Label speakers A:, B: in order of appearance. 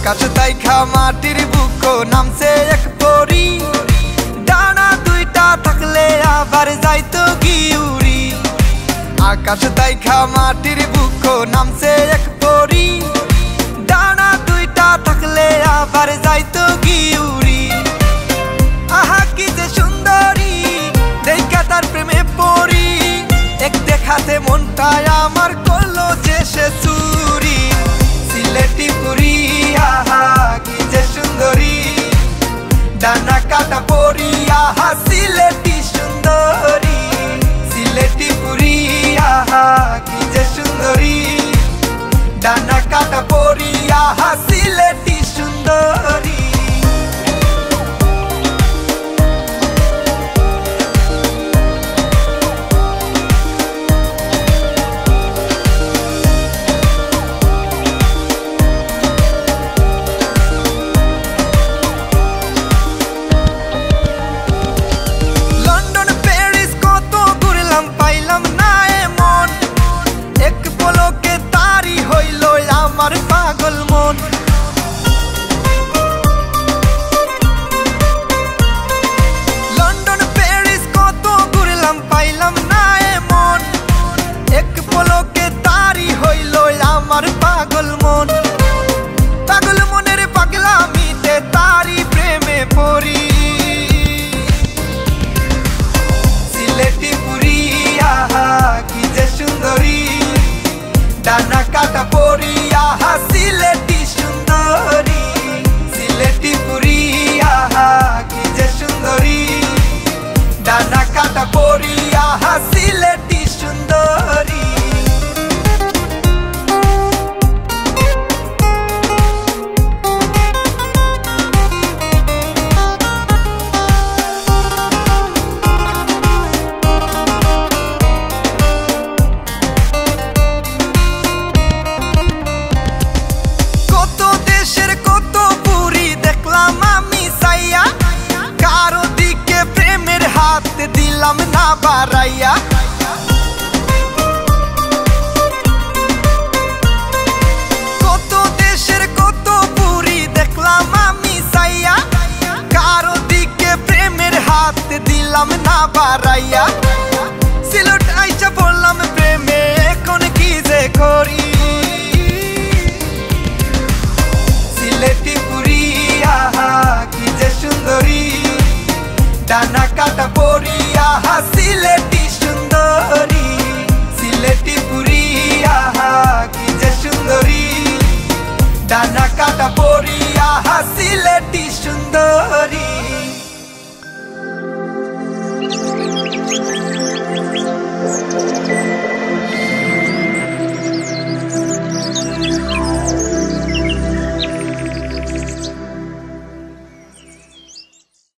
A: आकाश ताइखा माटिर बुको नामছে एक परी डाना दुइटा थाकले आबार जाइतो गिउरी आकाश ताइखा माटिर बुको नामছে एक परी डाना दुइटा थाकले आबार जाइतो गिउरी आहा कि जे सुंदरी देखा तार प्रेमे पड़ी एक देखाते मनटा आमार करलो जे से चुरी सिलेटी पुरी आहा कि जे सुंदरी डाना काटा पड़ी आहा सिलेटी सुंदरी सिलेटी पुरी आहा कि जे सुंदरी डाना काटा पड़ी आहा सिलेटी सुंदरी पागल मन लंडन पेरिस कत घुरलाम पाइलाम ना एमन एक पलके तारी हইল आमार पागल मन पागल मनेर पागलामिते तारी प्रेमे पड़ी सिलेटी पुरी आहा कि जे सुंदरी डाना काटा पड़ी आहा सिलेटी सुंदरी सिलेटी पुरी आहा कि जे सुंदरी डाना काटा पड़ी आहा सिलेटी सुंदरी दिलाम ना बाराइया कत देशेर कत पुरी देखलाम आमी साइया कारो दिके प्रेमेर हाथ दिलाम ना बाराइया सिलेट आइसा पड़लाम प्रेमे एखन कि जे करी सिलेटी पुरी आहा कि जे सुंदरी डाना काटा पड़ी आहा सिलेटी सुंदरी सिलेटी पुरी आहा कि जे सुंदरी डाना काटा पड़ी आहा सिलेटी सुंदरी